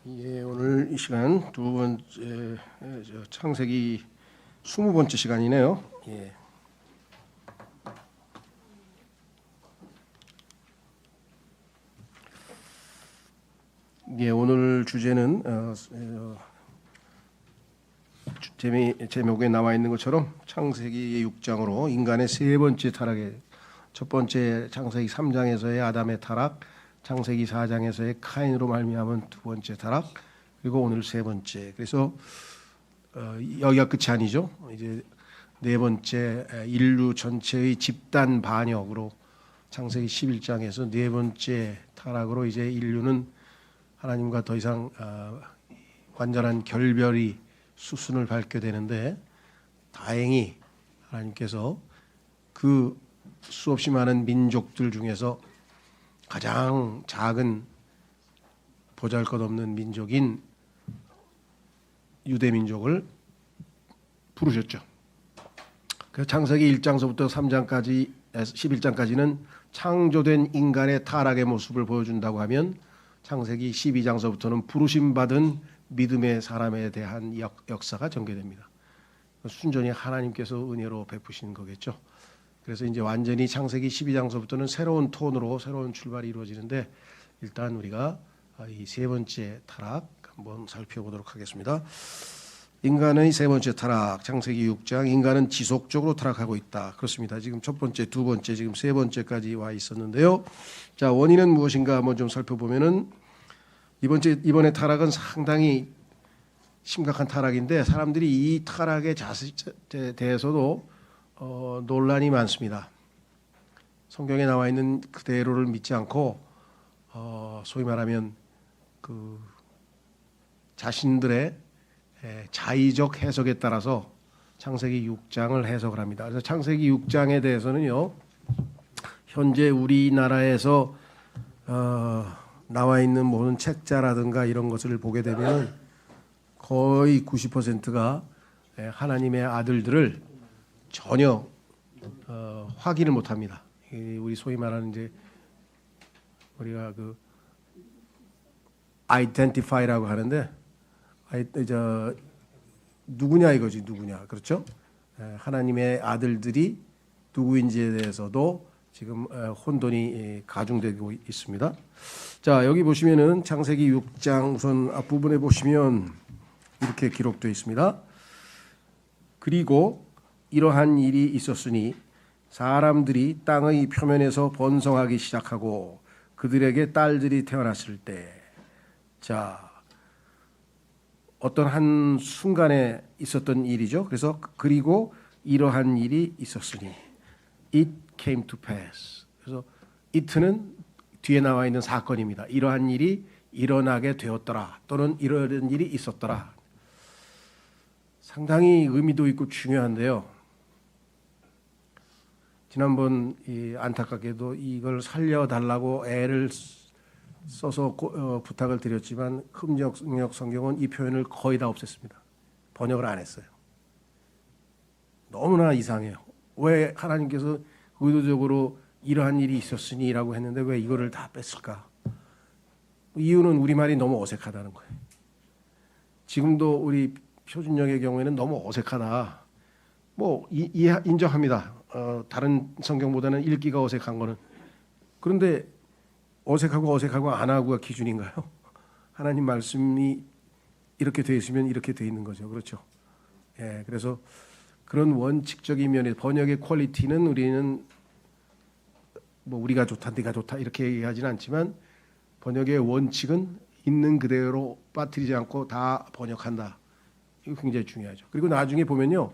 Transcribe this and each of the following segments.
예, 오늘 이 시간 두 번째 창세기 20번째 시간이네요. 예. 예, 오늘 주제는 제목에 나와 있는 것처럼 창세기 6장으로 인간의 세 번째 타락의 첫 번째 창세기 3장에서의 아담의 타락, 창세기 4장에서의 카인으로 말미암은 두 번째 타락, 그리고 오늘 세 번째. 그래서 여기가 끝이 아니죠. 이제 네 번째 인류 전체의 집단 반역으로 창세기 11장에서 네 번째 타락으로 이제 인류는 하나님과 더 이상 완전한 결별이 수순을 밟게 되는데, 다행히 하나님께서 그 수없이 많은 민족들 중에서 가장 작은 보잘것없는 민족인 유대 민족을 부르셨죠. 그래서 창세기 1장서부터 3장까지 11장까지는 창조된 인간의 타락의 모습을 보여준다고 하면, 창세기 12장서부터는 부르심 받은 믿음의 사람에 대한 역사가 전개됩니다. 순전히 하나님께서 은혜로 베푸신 거겠죠. 그래서 이제 완전히 창세기 12장서부터는 새로운 톤으로 새로운 출발이 이루어지는데, 일단 우리가 이 세 번째 타락 한번 살펴보도록 하겠습니다. 인간의 세 번째 타락, 창세기 6장. 인간은 지속적으로 타락하고 있다. 그렇습니다. 지금 첫 번째, 두 번째, 지금 세 번째까지 와 있었는데요. 자, 원인은 무엇인가 한번 좀 살펴보면은, 이번에 타락은 상당히 심각한 타락인데, 사람들이 이 타락의 자세에 대해서도 논란이 많습니다. 성경에 나와 있는 그대로를 믿지 않고 소위 말하면 그 자신들의 자의적 해석에 따라서 창세기 6장을 해석을 합니다. 그래서 창세기 6장에 대해서는요, 현재 우리나라에서 나와 있는 모든 책자라든가 이런 것을 보게 되면 거의 90%가 하나님의 아들들을 전혀 확인을 못합니다. 우리 소위 말하는 이제 우리가 그 identify라고 하는데, 누구냐 이거지, 누구냐. 그렇죠? 하나님의 아들들이 누구인지에 대해서도 지금 혼돈이 가중되고 있습니다. 자, 여기 보시면은 창세기 6장 우선 앞부분에 보시면 이렇게 기록되어 있습니다. 그리고 이러한 일이 있었으니 사람들이 땅의 표면에서 번성하기 시작하고 그들에게 딸들이 태어났을 때, 자, 어떤 한 순간에 있었던 일이죠. 그래서 그리고 이러한 일이 있었으니, it came to pass. 그래서 it는 뒤에 나와 있는 사건입니다. 이러한 일이 일어나게 되었더라, 또는 이런 일이 있었더라. 상당히 의미도 있고 중요한데요. 지난번 안타깝게도 이걸 살려달라고 애를 써서 부탁을 드렸지만, 흡력력 성경은 이 표현을 거의 다 없앴습니다. 번역을 안 했어요. 너무나 이상해요. 왜 하나님께서 의도적으로 이러한 일이 있었으니라고 했는데 왜 이거를 다 뺐을까? 이유는 우리말이 너무 어색하다는 거예요. 지금도 우리 표준역의 경우에는 너무 어색하다. 뭐 인정합니다. 다른 성경보다는 읽기가 어색한 거는. 그런데 어색하고 안 하고가 기준인가요? 하나님 말씀이 이렇게 돼 있으면 이렇게 돼 있는 거죠. 그렇죠? 예, 그래서 그런 원칙적인 면에 번역의 퀄리티는 우리는 뭐 우리가 좋다, 네가 좋다 이렇게 얘기하지는 않지만, 번역의 원칙은 있는 그대로 빠뜨리지 않고 다 번역한다. 이거 굉장히 중요하죠. 그리고 나중에 보면요,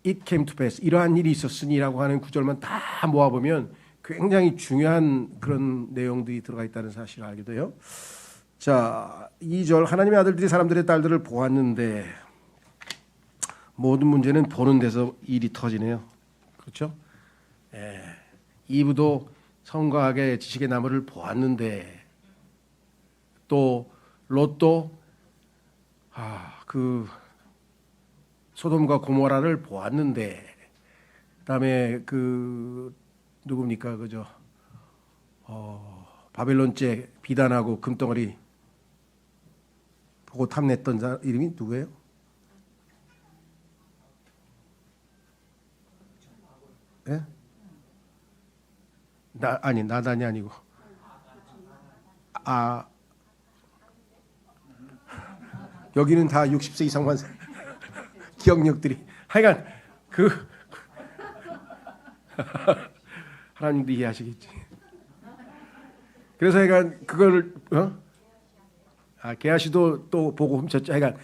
it came to pass, 이러한 일이 있었으니라고 하는 구절만 다 모아보면 굉장히 중요한 그런 내용들이 들어가 있다는 사실을 알게 돼요. 자, 2절. 하나님의 아들들이 사람들의 딸들을 보았는데, 모든 문제는 보는 데서 일이 터지네요. 그렇죠? 이브도 성과하게 지식의 나무를 보았는데, 또 롯도 그 소돔과 고모라를 보았는데, 그다음에 그 누굽니까, 그죠? 바벨론제 비단하고 금덩어리 보고 탐냈던 이름이 누구예요? 예? 아니 나단이 아니고 여기는 다 60세 이상만 기억력들이 하여간 하나님도 이해하시겠지. 그래서 하여간 그걸 게하시도 또 보고 훔쳤죠. 하여간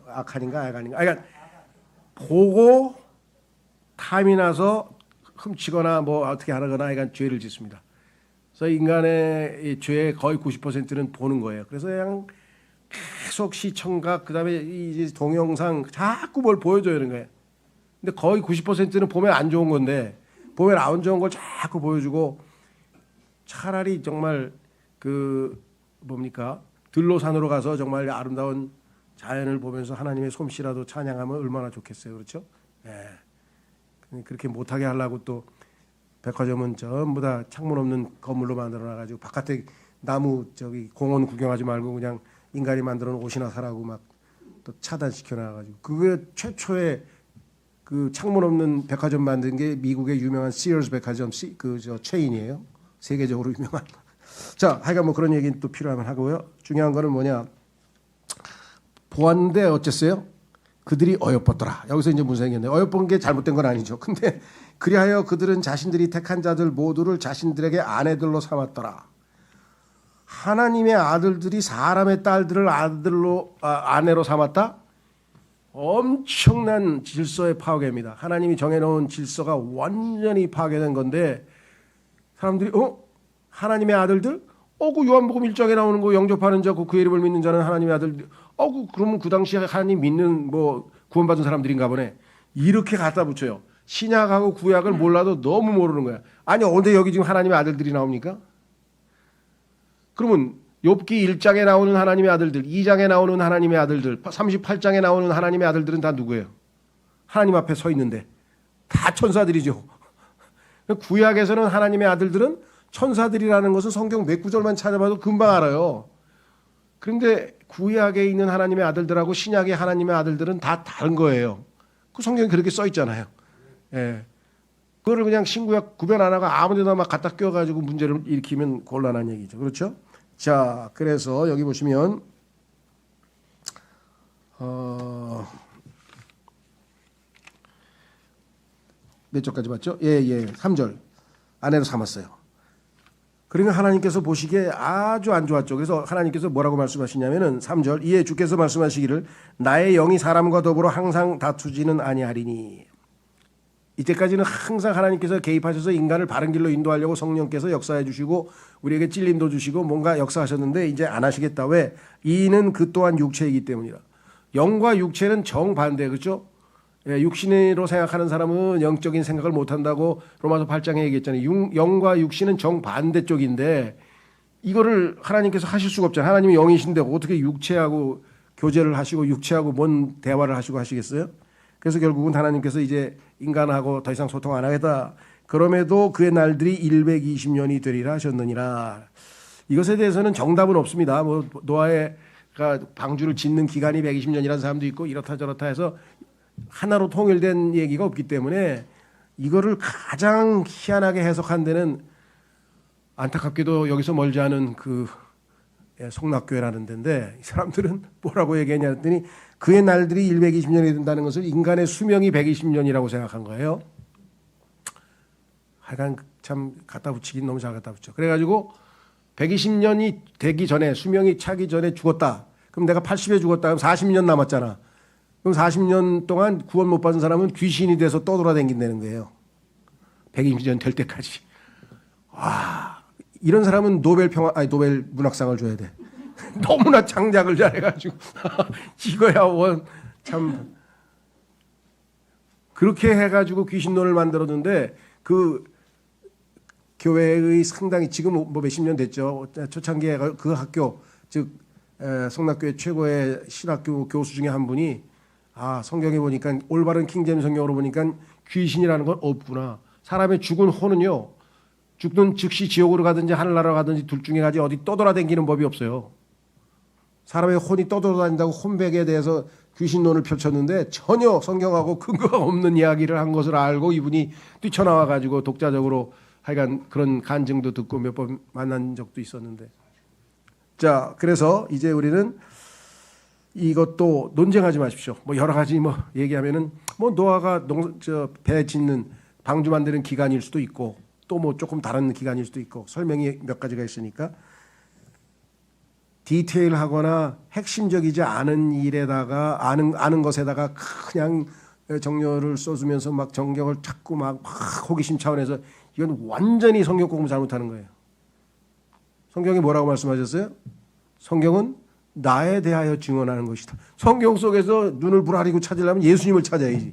아칸인가 하여간 보고 탐이 나서 훔치거나 뭐 어떻게 하거나 하여간 죄를 짓습니다. 그래서 인간의 죄의 거의 90%는 보는 거예요. 그래서 그냥 계속 시청각 그다음에 이 동영상 자꾸 뭘 보여줘야 되는 거예요. 근데 거의 90%는 보면 안 좋은 건데 보면 안 좋은 걸 자꾸 보여주고 차라리 정말 들로산으로 가서 정말 아름다운 자연을 보면서 하나님의 솜씨라도 찬양하면 얼마나 좋겠어요. 그렇죠? 예. 그렇게 못하게 하려고 또 백화점은 전부 다 창문 없는 건물로 만들어 놔가지고 바깥에 나무 공원 구경하지 말고 그냥 인간이 만들어 놓은 옷이나 사라고 막 또 차단시켜 놔가지고 그게 최초의 그 창문 없는 백화점 만든 게 미국의 유명한 시어스 백화점 체인이에요. 세계적으로 유명한. 자, 하여간 뭐 그런 얘기는 또 필요하면 하고요. 중요한 거는 뭐냐? 보았는데 어쨌어요? 그들이 어여뻤더라. 여기서 이제 문제가 있는데 어여쁜 게 잘못된 건 아니죠. 근데 그리하여 그들은 자신들이 택한 자들 모두를 자신들에게 아내들로 삼았더라. 하나님의 아들들이 사람의 딸들을 아내로 삼았다? 엄청난 질서의 파괴입니다. 하나님이 정해놓은 질서가 완전히 파괴된 건데 사람들이 하나님의 아들들? 그 요한복음 1장에 나오는 거 영접하는 자, 그 이름을 믿는 자는 하나님의 아들. 그러면 그 당시에 하나님 믿는 구원받은 사람들인가 보네. 이렇게 갖다 붙여요. 신약하고 구약을 몰라도 너무 모르는 거야. 아니 근데 여기 지금 하나님의 아들들이 나옵니까? 그러면 욥기 1장에 나오는 하나님의 아들들, 2장에 나오는 하나님의 아들들, 38장에 나오는 하나님의 아들들은 다 누구예요? 하나님 앞에 서 있는데 다 천사들이죠. 구약에서는 하나님의 아들들은 천사들이라는 것은 성경 몇 구절만 찾아봐도 금방 알아요. 그런데 구약에 있는 하나님의 아들들하고 신약의 하나님의 아들들은 다 다른 거예요. 그 성경에 그렇게 써 있잖아요. 예. 그거를 그냥 신구약 구별 안 하고 아무 데나 막 갖다 껴가지고 문제를 일으키면 곤란한 얘기죠. 그렇죠? 자, 그래서 여기 보시면 몇 절까지 봤죠? 3절. 아내로 삼았어요. 그러니까 하나님께서 보시기에 아주 안 좋았죠. 그래서 하나님께서 뭐라고 말씀하시냐면은 3절. 이에 주께서 말씀하시기를 나의 영이 사람과 더불어 항상 다투지는 아니하리니. 이때까지는 항상 하나님께서 개입하셔서 인간을 바른 길로 인도하려고 성령께서 역사해 주시고 우리에게 찔림도 주시고 뭔가 역사하셨는데 이제 안 하시겠다. 왜? 이는 그 또한 육체이기 때문이라. 영과 육체는 정반대. 그렇죠? 육신으로 생각하는 사람은 영적인 생각을 못한다고 로마서 8장에 얘기했잖아요. 영과 육신은 정반대쪽인데 이거를 하나님께서 하실 수가 없잖아요. 하나님이 영이신데 어떻게 육체하고 교제를 하시고 육체하고 뭔 대화를 하시고 하시겠어요? 그래서 결국은 하나님께서 이제 인간하고 더 이상 소통 안 하겠다. 그럼에도 그의 날들이 120년이 되리라 하셨느니라. 이것에 대해서는 정답은 없습니다. 뭐 노아가 방주를 짓는 기간이 120년이라는 사람도 있고 이렇다 저렇다 해서 하나로 통일된 얘기가 없기 때문에 이거를 가장 희한하게 해석한 데는 안타깝게도 여기서 멀지 않은 성락교회라는 데인데 이 사람들은 뭐라고 얘기했냐 했더니 그의 날들이 120년이 된다는 것을 인간의 수명이 120년이라고 생각한 거예요. 하여간 참 갖다 붙이긴 너무 잘 갖다 붙여. 그래가지고 120년이 되기 전에 수명이 차기 전에 죽었다. 그럼 내가 80에 죽었다. 그럼 40년 남았잖아. 그럼 40년 동안 구원 못 받은 사람은 귀신이 돼서 떠돌아다닌다는 거예요. 120년 될 때까지. 와, 이런 사람은 노벨 문학상을 줘야 돼. 너무나 창작을 잘해가지고 이거야 참 그렇게 해가지고 귀신론을 만들었는데 그 교회의 상당히 지금 뭐 몇십 년 됐죠. 초창기에 그 학교 즉 성락교회 최고의 신학교 교수 중에 한 분이 성경에 보니까 올바른 킹제임스 성경으로 보니까 귀신이라는 건 없구나. 사람의 죽은 혼은요 죽든 즉시 지옥으로 가든지 하늘나라로 가든지 둘 중에 가지 어디 떠돌아다니는 법이 없어요. 사람의 혼이 떠돌아다닌다고 혼백에 대해서 귀신론을 펼쳤는데 전혀 성경하고 근거가 없는 이야기를 한 것을 알고 이분이 뛰쳐나와 가지고 독자적으로 하여간 그런 간증도 듣고 몇 번 만난 적도 있었는데, 자, 그래서 이제 우리는 이것도 논쟁하지 마십시오. 뭐 여러 가지 뭐 얘기하면은 뭐 노아가 배 짓는 방주 만드는 기간일 수도 있고 또 뭐 조금 다른 기간일 수도 있고 설명이 몇 가지가 있으니까 디테일하거나 핵심적이지 않은 일에다가 아는 것에다가 그냥 정열을 쏟으면서 막 정경을 찾고 막 호기심 차원에서 이건 완전히 성경 공부 잘못하는 거예요. 성경이 뭐라고 말씀하셨어요? 성경은 나에 대하여 증언하는 것이다. 성경 속에서 눈을 부라리고 찾으려면 예수님을 찾아야지.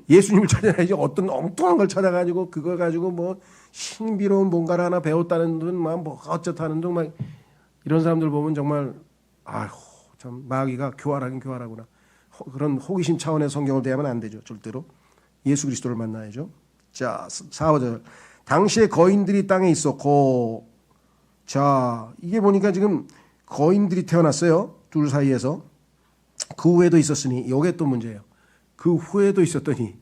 예수님을 찾아야지. 어떤 엉뚱한 걸 찾아가지고 그걸 가지고 뭐 신비로운 뭔가를 하나 배웠다는 둥, 뭐 어쩌다는 둥, 막 이런 사람들 보면 정말 아휴 참 마귀가 교활하긴 교활하구나. 그런 호기심 차원의 성경을 대하면 안 되죠. 절대로 예수 그리스도를 만나야죠. 자, 4절. 당시에 거인들이 땅에 있었고, 자, 이게 보니까 지금 거인들이 태어났어요. 둘 사이에서. 그 후에도 있었으니, 이게 또 문제예요. 그 후에도 있었더니,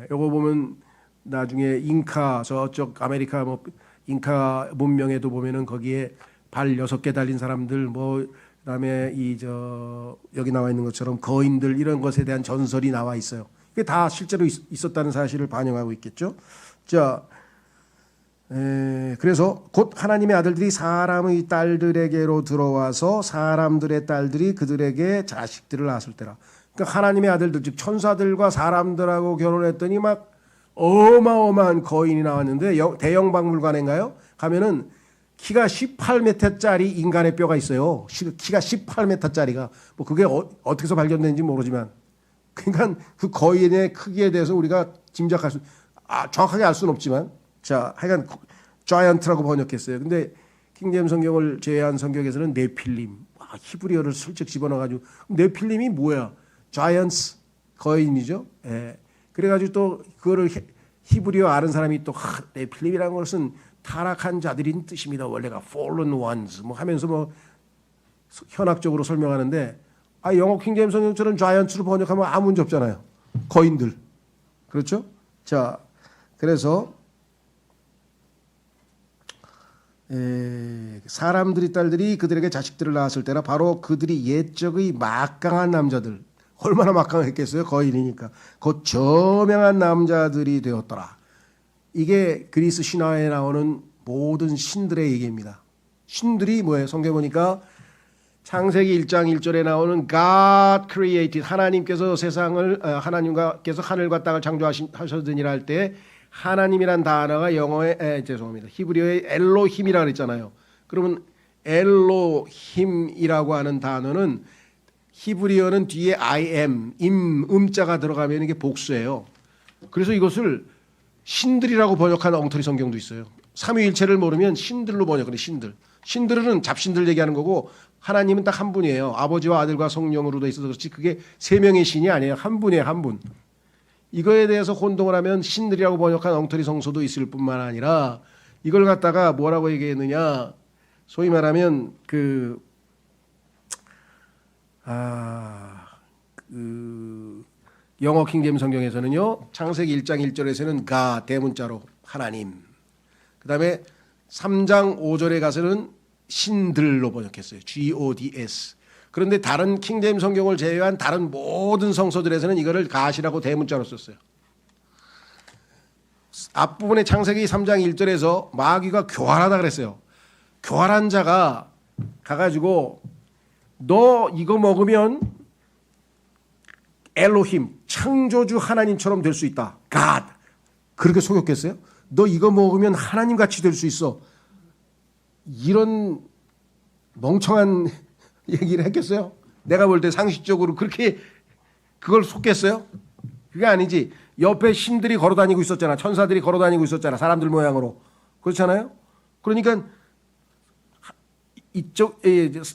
요거 보면 나중에 잉카 저쪽 아메리카 뭐 잉카 문명에도 보면은 거기에 발 6개 달린 사람들 뭐 그다음에 여기 나와 있는 것처럼 거인들 이런 것에 대한 전설이 나와 있어요. 이게 다 실제로 있었다는 사실을 반영하고 있겠죠. 자, 그래서 곧 하나님의 아들들이 사람의 딸들에게로 들어와서 사람들의 딸들이 그들에게 자식들을 낳았을 때라. 그러니까 하나님의 아들들 즉 천사들과 사람들하고 결혼했더니 막 어마어마한 거인이 나왔는데 대형 박물관인가요? 가면은 키가 18m짜리 인간의 뼈가 있어요. 키가 18m짜리가 뭐 그게 어떻게서 발견된지 모르지만, 그러니까 그 거인의 크기에 대해서 우리가 짐작할 정확하게 알 수는 없지만, 자, 하여간 자이언트라고 번역했어요. 근데 킹제임 성경을 제외한 성경에서는 네필림, 히브리어를 슬쩍 집어넣어가지고 네필림이 뭐야? 자이언트 거인이죠. 예. 그래가지고 또 그거를 히브리어 아는 사람이 또 네필림이라는 것은 타락한 자들인 뜻입니다. 원래가 fallen ones 뭐 하면서 뭐 현학적으로 설명하는데, 영어 킹제임 성경처럼 자이언트로 번역하면 아무 문제 없잖아요. 거인들. 그렇죠? 자, 그래서 사람들이 딸들이 그들에게 자식들을 낳았을 때라 바로 그들이 옛적의 막강한 남자들, 얼마나 막강했겠어요? 거인이니까. 곧 저명한 남자들이 되었더라. 이게 그리스 신화에 나오는 모든 신들의 얘기입니다. 신들이 뭐예요? 성경 보니까 창세기 1장 1절에 나오는 God created, 하나님께서 세상을 하나님께서 하늘과 땅을 창조하셨으니라 할 때 하나님이란 단어가 영어에 죄송합니다. 히브리어의 엘로힘이라 그랬잖아요. 그러면 엘로힘이라고 하는 단어는 히브리어는 뒤에 I am, 음자가 들어가면 이게 복수예요. 그래서 이것을 신들이라고 번역하는 엉터리 성경도 있어요. 삼위일체를 모르면 신들로 번역하는 신들. 신들은 잡신들 얘기하는 거고 하나님은 딱 한 분이에요. 아버지와 아들과 성령으로 돼 있어서 그렇지 그게 세 명의 신이 아니에요. 한 분이에요. 한 분. 이거에 대해서 혼동을 하면 신들이라고 번역한 엉터리 성서도 있을 뿐만 아니라 이걸 갖다가 뭐라고 얘기했느냐. 소위 말하면 영어 킹제임 성경에서는요. 창세기 1장 1절에서는 가 대문자로 하나님. 그다음에 3장 5절에 가서는 신들로 번역했어요. GODS. 그런데 다른 킹제임 성경을 제외한 다른 모든 성서들에서는 이거를 가시라고 대문자로 썼어요. 앞부분에 창세기 3장 1절에서 마귀가 교활하다 그랬어요. 교활한 자가 가가지고 너 이거 먹으면 엘로힘 창조주 하나님처럼 될 수 있다. God. 그렇게 속였겠어요? 너 이거 먹으면 하나님 같이 될 수 있어. 이런 멍청한 얘기를 했겠어요? 내가 볼 때 상식적으로 그렇게 그걸 속겠어요? 그게 아니지. 옆에 신들이 걸어다니고 있었잖아. 천사들이 걸어다니고 있었잖아. 사람들 모양으로. 그렇잖아요? 그러니까 이쪽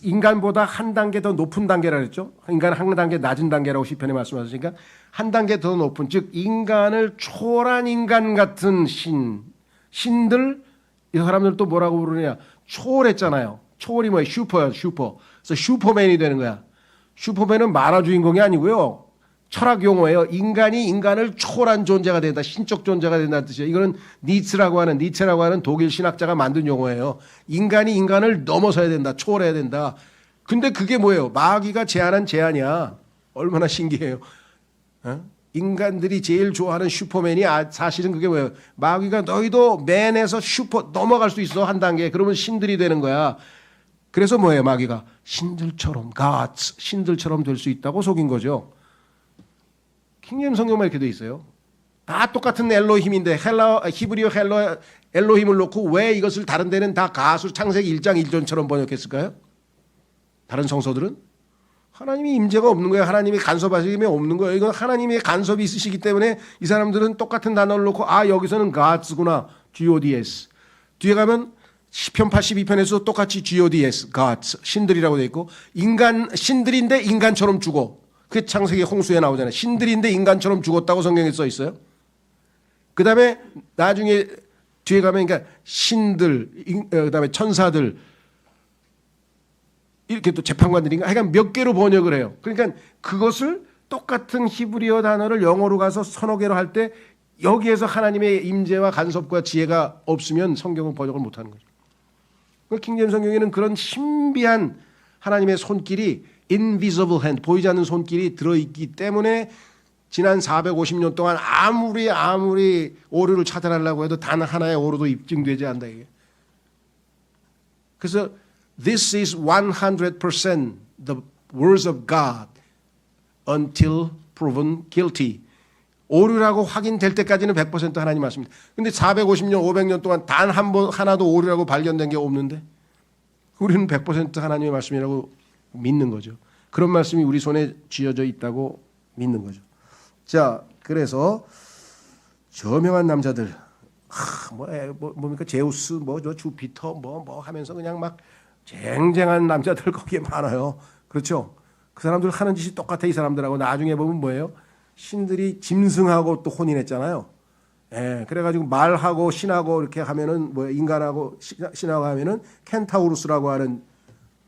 인간보다 한 단계 더 높은 단계라 그랬죠. 인간 한 단계 낮은 단계라고 시편에 말씀하셨으니까 한 단계 더 높은, 즉 인간을 초월한 인간 같은 신들, 이 사람들 또 뭐라고 부르냐? 초월했잖아요. 초월이 뭐예요? 슈퍼예요, 슈퍼. 그래서 슈퍼맨이 되는 거야. 슈퍼맨은 만화 주인공이 아니고요. 철학 용어예요. 인간이 인간을 초월한 존재가 된다. 신적 존재가 된다는 뜻이에요. 이거는 니체라고 하는 독일 신학자가 만든 용어예요. 인간이 인간을 넘어서야 된다. 초월해야 된다. 근데 그게 뭐예요? 마귀가 제안한 제안이야. 얼마나 신기해요. 어? 인간들이 제일 좋아하는 슈퍼맨이 사실은 그게 뭐예요? 마귀가 너희도 맨에서 슈퍼 넘어갈 수 있어 한 단계. 그러면 신들이 되는 거야. 그래서 뭐예요? 마귀가 신들처럼 gods 신들처럼 될 수 있다고 속인 거죠. 킹제임스 성경만 이렇게 돼 있어요. 다 똑같은 엘로힘인데 히브리어 엘로힘을 놓고 왜 이것을 다른 데는 다 가수 창세기 1장 1절처럼 번역했을까요? 다른 성서들은 하나님이 임재가 없는 거예요. 하나님이 간섭하심이 없는 거예요. 이건 하나님의 간섭이 있으시기 때문에 이 사람들은 똑같은 단어를 놓고 여기서는 gods구나. gods. 뒤에 가면 시편 82편에서 똑같이 gods, gods, 신들이라고 돼 있고 신들인데 인간처럼 죽어. 그게 창세기 홍수에 나오잖아요. 신들인데 인간처럼 죽었다고 성경에 써 있어요. 그 다음에 나중에 뒤에 가면 그러니까 신들, 그 다음에 천사들 이렇게 또 재판관들인가 하여간 몇 개로 번역을 해요. 그러니까 그것을 똑같은 히브리어 단어를 영어로 가서 서너 개로 할 때 여기에서 하나님의 임재와 간섭과 지혜가 없으면 성경은 번역을 못하는 거죠. 킹제임스 성경에는 그런 신비한 하나님의 손길이 invisible hand, 보이지 않는 손길이 들어있기 때문에 지난 450년 동안 아무리 오류를 차단하려고 해도 단 하나의 오류도 입증되지 않는다. 이게. 그래서 This is 100% the words of God until proven guilty. 오류라고 확인될 때까지는 100% 하나님 말씀입니다. 근데 450년, 500년 동안 단 한 번 하나도 오류라고 발견된 게 없는데 우리는 100% 하나님의 말씀이라고 믿는 거죠. 그런 말씀이 우리 손에 쥐어져 있다고 믿는 거죠. 자, 그래서 저명한 남자들, 뭡니까 제우스, 주피터, 뭐 하면서 그냥 막 쟁쟁한 남자들 거기에 많아요. 그렇죠? 그 사람들 하는 짓이 똑같아 이 사람들하고. 나중에 보면 뭐예요? 신들이 짐승하고 또 혼인했잖아요. 예, 그래가지고 말하고 신하고 이렇게 하면은 인간하고 신하고 하면은 켄타우루스라고 하는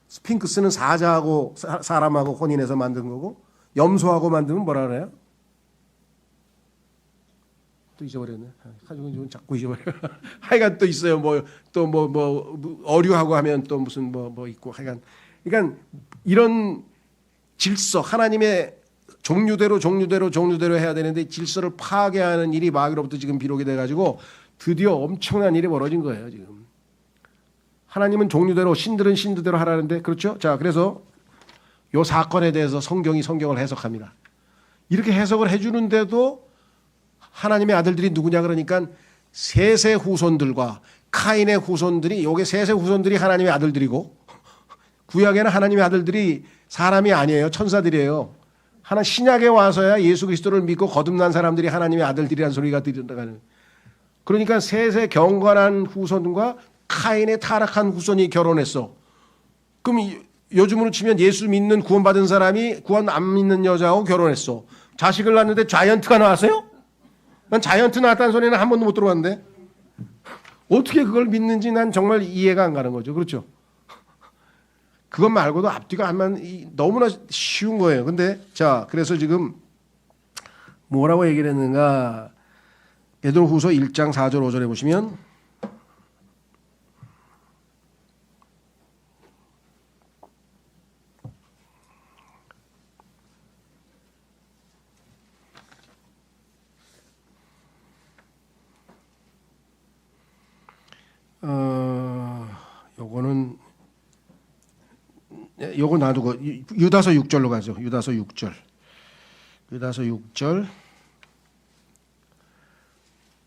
스핑크스는 사자하고 사람하고 혼인해서 만든 거고 염소하고 만들면 뭐라 그래요? 또 잊어버렸네. 가지고 자꾸 잊어버려. 하여간 또 있어요. 어류하고 하면 또 무슨 있고 하여간. 그러니까 이런 질서 하나님의 종류대로 해야 되는데 질서를 파괴하는 일이 마귀로부터 지금 비록이 돼가지고 드디어 엄청난 일이 벌어진 거예요 지금. 하나님은 종류대로 신들은 신들대로 하라는데 그렇죠? 자, 그래서 이 사건에 대해서 성경을 해석합니다. 이렇게 해석을 해주는데도 하나님의 아들들이 누구냐 그러니까 셋의 후손들과 카인의 후손들이 요게 셋의 후손들이 하나님의 아들들이고 구약에는 하나님의 아들들이 사람이 아니에요. 천사들이에요. 신약에 와서야 예수 그리스도를 믿고 거듭난 사람들이 하나님의 아들들이라는 소리가 들린다는. 그러니까 셋의 경건한 후손과 카인의 타락한 후손이 결혼했어. 그럼 요즘으로 치면 예수 믿는 구원받은 사람이 구원 안 믿는 여자하고 결혼했어. 자식을 낳는데 자이언트가 나왔어요? 난 자이언트 나왔다는 소리는 한 번도 못 들어봤는데 어떻게 그걸 믿는지 난 정말 이해가 안 가는 거죠. 그렇죠? 그것 말고도 앞뒤가 하면 너무나 쉬운 거예요. 근데 자, 그래서 지금 뭐라고 얘기를 했는가? 베드로후서 1장 4절 5절에 보시면 요거 놔두고 유다서 6절로 가죠. 유다서 6절.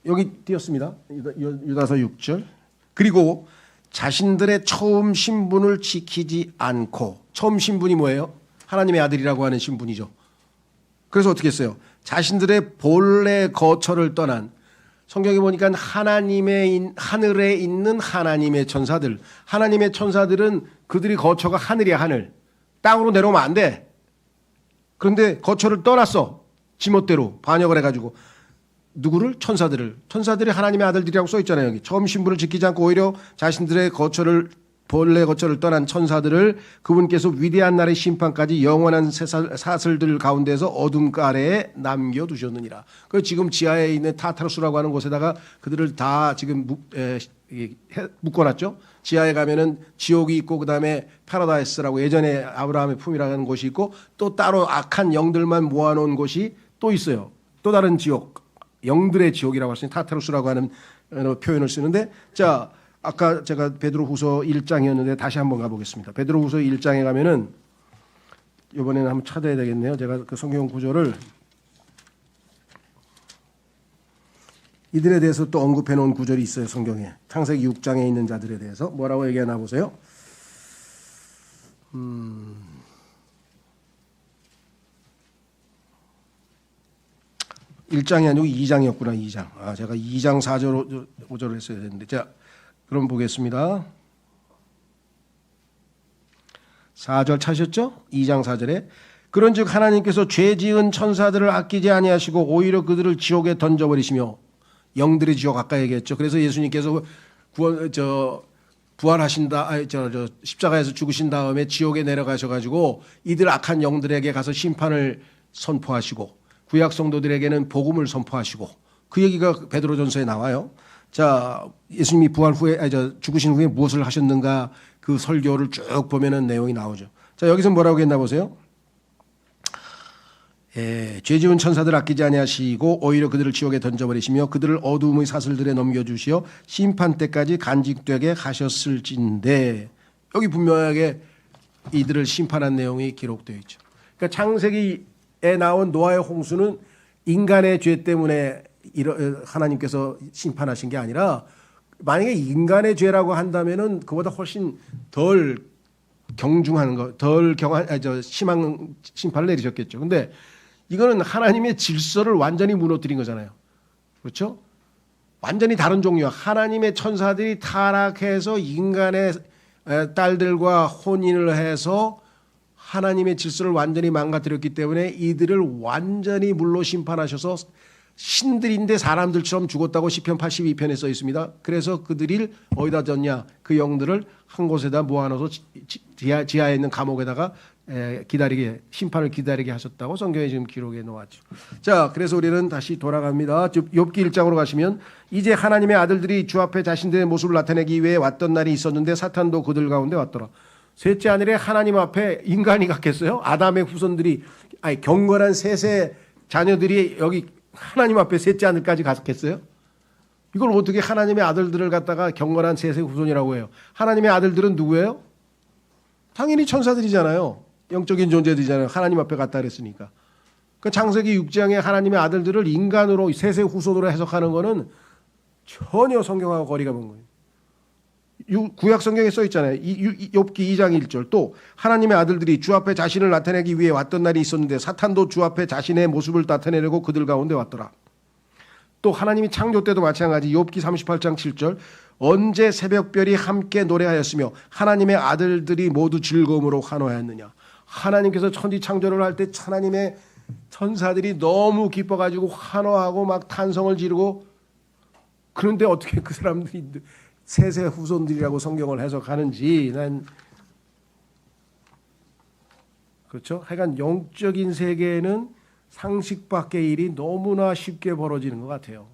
여기 띄었습니다. 유다서 6절. 그리고 자신들의 처음 신분을 지키지 않고, 처음 신분이 뭐예요? 하나님의 아들이라고 하는 신분이죠. 그래서 어떻게 했어요? 자신들의 본래 거처를 떠난, 성경에 보니까 하늘에 있는 하나님의 천사들, 하나님의 천사들은 그들이 거처가 하늘이야. 하늘. 땅으로 내려오면 안 돼. 그런데 거처를 떠났어. 지멋대로 반역을 해가지고. 누구를? 천사들이 하나님의 아들들이라고 써 있잖아요. 여기 처음 신분을 지키지 않고 오히려 자신들의 본래 거처를 떠난 천사들을 그분께서 위대한 날의 심판까지 영원한 사슬들 가운데서 어둠 아래에 남겨두셨느니라. 그 지금 지하에 있는 타타르스라고 하는 곳에다가 그들을 다 지금 묶어놨죠. 지하에 가면은 지옥이 있고 그다음에 파라다이스라고 예전에 아브라함의 품이라는 곳이 있고 또 따로 악한 영들만 모아놓은 곳이 또 있어요. 또 다른 지옥, 영들의 지옥이라고 할 수 있는 타타르스라고 하는 표현을 쓰는데, 자, 아까 제가 베드로후서 1장이었는데 다시 한번 가보겠습니다. 베드로후서 1장에 가면은 이번에는 한번 찾아야 되겠네요. 제가 그 성경 구절을 이들에 대해서 또 언급해 놓은 구절이 있어요. 성경에 창세기 6장에 있는 자들에 대해서 뭐라고 얘기하나 보세요. 1장이 아니고 2장이었구나. 2장. 제가 2장 4절 5절을 했어야 되는데. 자, 그럼 보겠습니다. 4절 찾으셨죠? 2장 4절에 그런즉 하나님께서 죄 지은 천사들을 아끼지 아니하시고 오히려 그들을 지옥에 던져버리시며, 영들의 지옥 아까 얘기했죠. 그래서 예수님께서 부활하신다, 십자가에서 죽으신 다음에 지옥에 내려가셔가지고 이들 악한 영들에게 가서 심판을 선포하시고 구약 성도들에게는 복음을 선포하시고, 그 얘기가 베드로전서에 나와요. 자, 예수님이 부활 후에 죽으신 후에 무엇을 하셨는가 그 설교를 쭉 보면은 내용이 나오죠. 자, 여기서 뭐라고 했나 보세요. 죄 지은 천사들 아끼지 아니하시고 오히려 그들을 지옥에 던져버리시며 그들을 어두움의 사슬들에 넘겨주시어 심판 때까지 간직되게 하셨을진데, 여기 분명하게 이들을 심판한 내용이 기록되어 있죠. 그러니까 창세기에 나온 노아의 홍수는 인간의 죄 때문에 하나님께서 심판하신 게 아니라, 만약에 인간의 죄라고 한다면은 그보다 훨씬 덜 경중하는 거, 덜 심한 심판을 내리셨겠죠. 근데 이거는 하나님의 질서를 완전히 무너뜨린 거잖아요. 그렇죠? 완전히 다른 종류야. 하나님의 천사들이 타락해서 인간의 딸들과 혼인을 해서 하나님의 질서를 완전히 망가뜨렸기 때문에 이들을 완전히 물로 심판하셔서 신들인데 사람들처럼 죽었다고 시편 82편에 써 있습니다. 그래서 그들이 어디다 뒀냐? 그 영들을 한 곳에다 모아넣어서 지하에 있는 감옥에다가 심판을 기다리게 하셨다고 성경에 지금 기록해 놓았죠. 자, 그래서 우리는 다시 돌아갑니다. 욥기 1장으로 가시면 이제 하나님의 아들들이 주 앞에 자신들의 모습을 나타내기 위해 왔던 날이 있었는데 사탄도 그들 가운데 왔더라. 셋째 하늘에 하나님 앞에 인간이 갔겠어요? 아담의 후손들이, 경건한 셋의 자녀들이 여기 하나님 앞에 셋째 하늘까지 갔겠어요? 이걸 어떻게 하나님의 아들들을 갖다가 경건한 셋의 후손이라고 해요? 하나님의 아들들은 누구예요? 당연히 천사들이잖아요. 영적인 존재들이잖아요. 하나님 앞에 갔다 그랬으니까. 그 창세기 6장에 하나님의 아들들을 인간으로 셋의 후손으로 해석하는 것은 전혀 성경하고 거리가 먼 거예요. 구약 성경에 써 있잖아요. 욥기 2장 1절. 또 하나님의 아들들이 주 앞에 자신을 나타내기 위해 왔던 날이 있었는데 사탄도 주 앞에 자신의 모습을 나타내려고 그들 가운데 왔더라. 또 하나님이 창조 때도 마찬가지. 욥기 38장 7절. 언제 새벽별이 함께 노래하였으며 하나님의 아들들이 모두 즐거움으로 환호하였느냐. 하나님께서 천지 창조를 할 때 하나님의 천사들이 너무 기뻐가지고 환호하고 막 탄성을 지르고, 그런데 어떻게 그 사람들이 셋의 후손들이라고 성경을 해석하는지 난, 그렇죠? 하여간 영적인 세계에는 상식 밖의 일이 너무나 쉽게 벌어지는 것 같아요.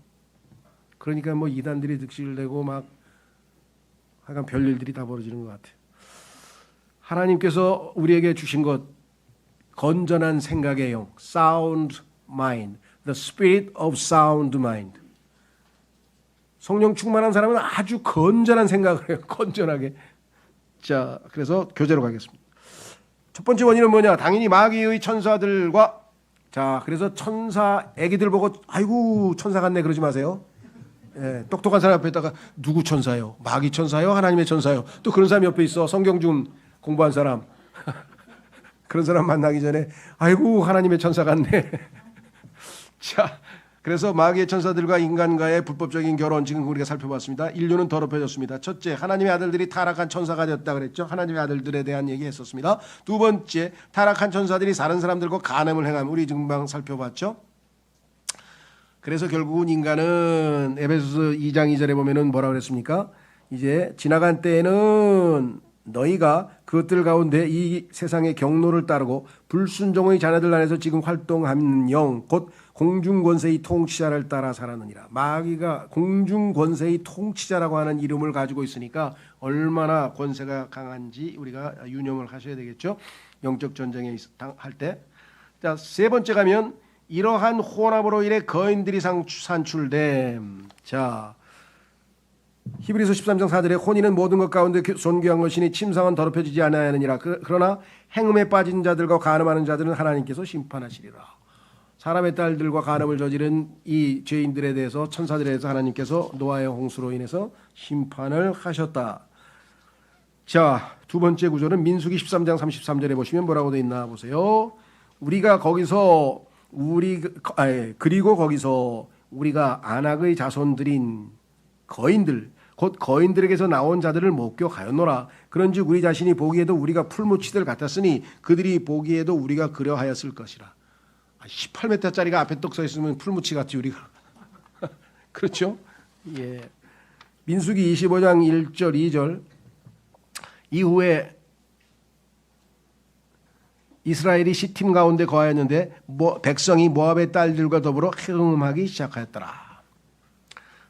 그러니까 뭐 이단들이 득실되고 막 하여간 별일들이 다 벌어지는 것 같아요. 하나님께서 우리에게 주신 것, 건전한 생각의 영, sound mind, the spirit of sound mind. 성령 충만한 사람은 아주 건전한 생각을 해요. 건전하게. 자, 그래서 교재로 가겠습니다. 첫 번째 원인은 뭐냐? 당연히 마귀의 천사들과, 자, 그래서 천사 애기들 보고 아이고 천사 같네 그러지 마세요. 똑똑한 사람 옆에 있다가 누구 천사요? 마귀 천사요? 하나님의 천사요? 또 그런 사람 옆에 있어. 성경 좀 공부한 사람. 그런 사람 만나기 전에 아이고 하나님의 천사 같네. 자, 그래서 마귀의 천사들과 인간과의 불법적인 결혼, 지금 우리가 살펴봤습니다. 인류는 더럽혀졌습니다. 첫째, 하나님의 아들들이 타락한 천사가 되었다 그랬죠. 하나님의 아들들에 대한 얘기했었습니다. 두 번째, 타락한 천사들이 다른 사람들과 간음을 행함, 우리 금방 살펴봤죠. 그래서 결국은 인간은 에베소서 2장 2절에 보면은 뭐라 그랬습니까? 이제 지나간 때에는 너희가 그것들 가운데 이 세상의 경로를 따르고 불순종의 자녀들 안에서 지금 활동하는 영 곧 공중권세의 통치자를 따라 살았느니라. 마귀가 공중권세의 통치자라고 하는 이름을 가지고 있으니까 얼마나 권세가 강한지 우리가 유념을 하셔야 되겠죠. 영적 전쟁에 할 때. 자, 세 번째 가면 이러한 혼합으로 인해 거인들이 산출됨. 자, 히브리서 13장 4절에 혼인은 모든 것 가운데 존귀한 것이니 침상은 더럽혀지지 아니하느니라. 그러나 행음에 빠진 자들과 간음하는 자들은 하나님께서 심판하시리라. 사람의 딸들과 간음을 저지른 이 죄인들에 대해서 천사들에 대해서 하나님께서 노아의 홍수로 인해서 심판을 하셨다. 자, 두 번째 구절은 민수기 13장 33절에 보시면 뭐라고 되어 있나 보세요. 우리가 거기서 그리고 거기서 우리가 아낙의 자손들인 거인들 곧 거인들에게서 나온 자들을 목격하였노라. 그런즉 우리 자신이 보기에도 우리가 풀무치들 같았으니 그들이 보기에도 우리가 그려하였을 것이라. 18m짜리가 앞에 떡 서 있으면 풀무치 같지 우리가. 그렇죠? 예. 민수기 25장 1절 2절 이후에 이스라엘이 시팀 가운데 거하였는데 백성이 모압의 딸들과 더불어 행음하기 시작하였더라.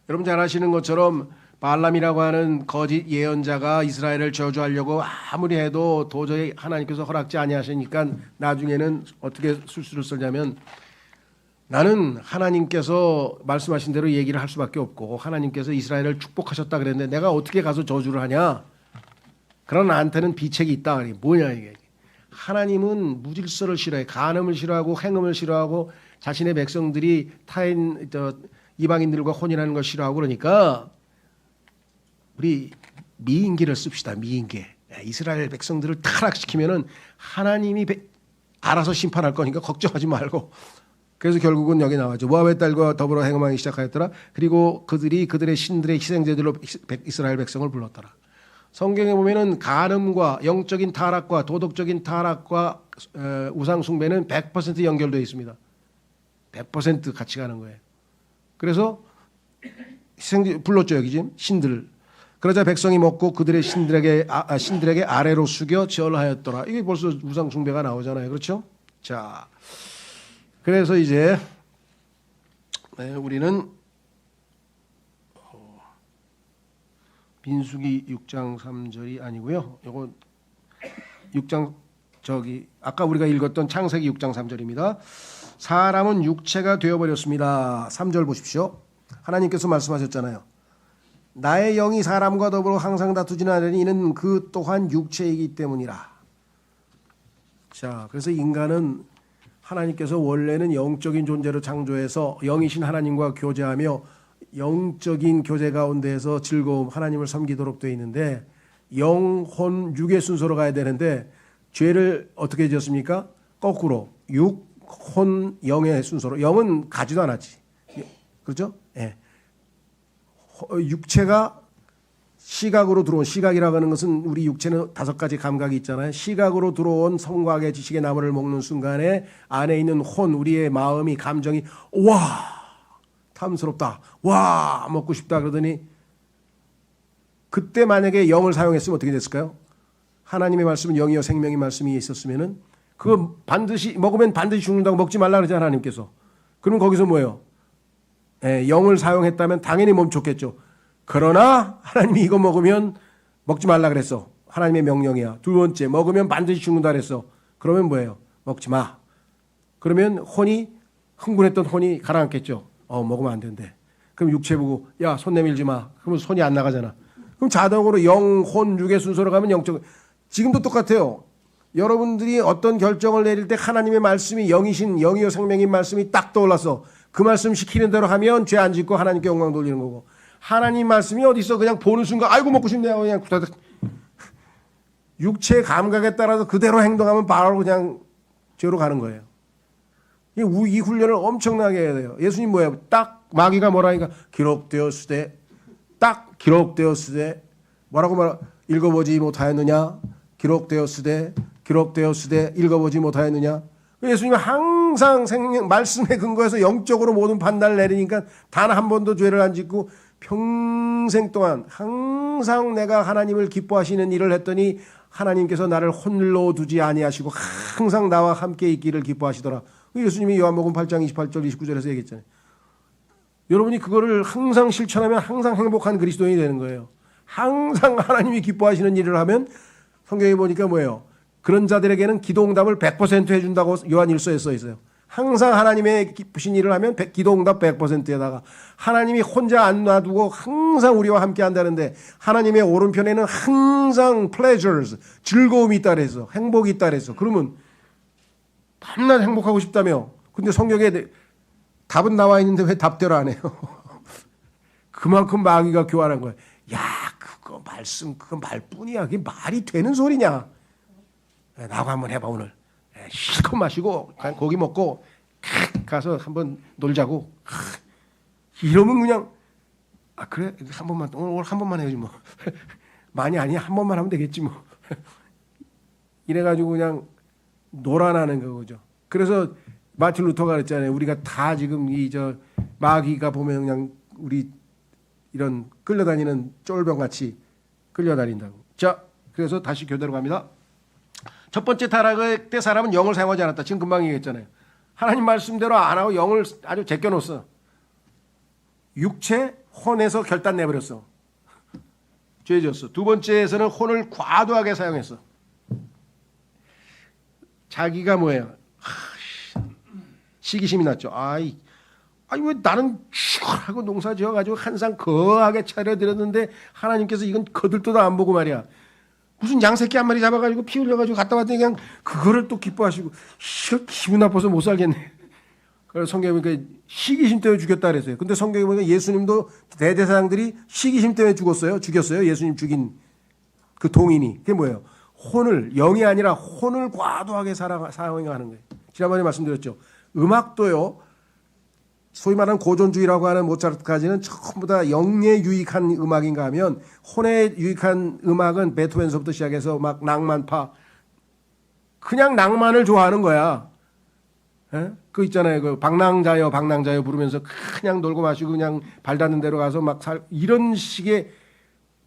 여러분 잘 아시는 것처럼 발람이라고 하는 거짓 예언자가 이스라엘을 저주하려고 아무리 해도 도저히 하나님께서 허락지 아니하시니까 나중에는 어떻게 술수를 썰냐면 나는 하나님께서 말씀하신 대로 얘기를 할 수밖에 없고 하나님께서 이스라엘을 축복하셨다 그랬는데 내가 어떻게 가서 저주를 하냐. 그러나 나한테는 비책이 있다. 뭐냐 이게. 하나님은 무질서를 싫어해. 간음을 싫어하고 행음을 싫어하고 자신의 백성들이 이방인들과 혼인하는 걸 싫어하고 그러니까 우리 미인계를 씁시다. 미인계. 이스라엘 백성들을 타락시키면은 하나님이 알아서 심판할 거니까 걱정하지 말고. 그래서 결국은 여기 나와죠. 모압의 딸과 더불어 행음하기 시작하였더라. 그리고 그들이 그들의 신들의 희생제들로 이스라엘 백성을 불렀더라. 성경에 보면은 간음과 영적인 타락과 도덕적인 타락과 우상 숭배는 100% 연결되어 있습니다. 100% 같이 가는 거예요. 그래서 희생제 불렀죠 여기 지금 신들. 그러자 백성이 먹고 그들의 신들에게 아래로 숙여 절하였더라. 이게 벌써 우상 숭배가 나오잖아요. 그렇죠? 자, 그래서 이제 우리는 민수기 6장 3절이 아니고요. 이거 6장 아까 우리가 읽었던 창세기 6장 3절입니다. 사람은 육체가 되어버렸습니다. 3절 보십시오. 하나님께서 말씀하셨잖아요. 나의 영이 사람과 더불어 항상 다투지는 않으니 이는 그 또한 육체이기 때문이라. 자, 그래서 인간은 하나님께서 원래는 영적인 존재로 창조해서 영이신 하나님과 교제하며 영적인 교제 가운데에서 즐거움 하나님을 섬기도록 되어 있는데 영, 혼, 육의 순서로 가야 되는데 죄를 어떻게 지었습니까? 거꾸로 육, 혼, 영의 순서로. 영은 가지도 않았지. 그렇죠? 예. 육체가 시각으로 들어온, 시각이라고 하는 것은 우리 육체는 5가지 감각이 있잖아요. 시각으로 들어온 성곽의 지식의 나무를 먹는 순간에 안에 있는 혼, 우리의 마음이, 감정이 와 탐스럽다, 와 먹고 싶다 그러더니 그때 만약에 영을 사용했으면 어떻게 됐을까요? 하나님의 말씀은 영이요 생명의 말씀이 있었으면은 그거 반드시 먹으면 반드시 죽는다고 먹지 말라 그러잖아요 하나님께서. 그럼 거기서 뭐예요? 영을 사용했다면 당연히 멈췄겠죠. 그러나 하나님이 이거 먹으면 먹지 말라 그랬어. 하나님의 명령이야. 두 번째, 먹으면 반드시 죽는다 그랬어. 그러면 뭐예요? 먹지 마. 그러면 흥분했던 혼이 가라앉겠죠. 먹으면 안 된대. 그럼 육체 보고 야, 손 내밀지 마. 그러면 손이 안 나가잖아. 그럼 자동으로 영, 혼, 육의 순서로 가면 영적. 지금도 똑같아요. 여러분들이 어떤 결정을 내릴 때 하나님의 말씀이 영이요 생명인 말씀이 딱 떠올랐어. 그 말씀 시키는 대로 하면 죄 안 짓고 하나님께 영광 돌리는 거고. 하나님 말씀이 어디 있어? 그냥 보는 순간 아이고 먹고 싶네요. 그냥 육체의 감각에 따라서 그대로 행동하면 바로 그냥 죄로 가는 거예요. 이 훈련을 엄청나게 해야 돼요. 예수님 뭐예요? 딱 마귀가 뭐라니까 기록되었으되 딱 기록되었으되 뭐라고 읽어보지 못하였느냐? 기록되었으되 읽어보지 못하였느냐? 예수님은 항상 항상 말씀에 근거해서 영적으로 모든 판단을 내리니까 단 한 번도 죄를 안 짓고 평생 동안 항상 내가 하나님을 기뻐하시는 일을 했더니 하나님께서 나를 홀로 두지 아니하시고 항상 나와 함께 있기를 기뻐하시더라. 예수님이 요한복음 8장 28절 29절에서 얘기했잖아요. 여러분이 그거를 항상 실천하면 항상 행복한 그리스도인이 되는 거예요. 항상 하나님이 기뻐하시는 일을 하면 성경에 보니까 뭐예요? 그런 자들에게는 기도응답을 100% 해준다고 요한일서에 써 있어요. 항상 하나님의 기쁘신 일을 하면 기도응답 100%에다가 하나님이 혼자 안 놔두고 항상 우리와 함께 한다는데 하나님의 오른편에는 항상 pleasures, 즐거움이 있다 그래서 행복이 있다 그래서 그러면 밤낮 행복하고 싶다며. 근데 성경에 답은 나와 있는데 왜 답대로 안 해요? 그만큼 마귀가 교활한 거예요. 야, 그거 말씀, 그거 말뿐이야. 그게 말이 되는 소리냐? 나하고 한번 해봐 오늘. 실컷 마시고 고기 먹고 가서 한번 놀자고. 이러면 그냥 그래 한 번만 오늘 한 번만 해야지 뭐. 많이 아니야 한 번만 하면 되겠지 뭐. 이래가지고 그냥 놀아나는 거죠. 그래서 마틴 루터가 그랬잖아요. 우리가 다 지금 마귀가 보면 그냥 우리 이런 끌려다니는 쫄병같이 끌려다닌다고. 자, 그래서 다시 교대로 갑니다. 첫 번째 타락의 때 사람은 영을 사용하지 않았다. 지금 금방 얘기했잖아요. 하나님 말씀대로 안 하고 영을 아주 제껴놓았어. 육체, 혼에서 결단 내버렸어. 죄졌어. 두 번째에서는 혼을 과도하게 사용했어. 자기가 뭐예요? 시기심이 났죠. 아니 왜 나는 시원하고 농사 지어가지고 항상 거하게 차려드렸는데 하나님께서 이건 거들떠도 안 보고 말이야. 무슨 양새끼 한 마리 잡아가지고 피 흘려가지고 갔다 왔더니 그냥 그거를 또 기뻐하시고 기분 나빠서 못 살겠네. 그래서 성경에 보니까 시기심 때문에 죽였다 그랬어요. 근데 성경에 보니까 예수님도 대대사장들이 시기심 때문에 죽였어요. 예수님 죽인 그 동인이. 그게 뭐예요? 혼을, 영이 아니라 혼을 과도하게 사용하는 거예요. 지난번에 말씀드렸죠. 음악도요. 소위 말하는 고전주의라고 하는 모차르트까지는 전부 다 영에 유익한 음악인가 하면 혼에 유익한 음악은 베토벤서부터 시작해서 막 낭만파 그냥 낭만을 좋아하는 거야. 에? 그 있잖아요. 그 방랑자여 부르면서 그냥 놀고 마시고 그냥 발 닿는 데로 가서 막 이런 식의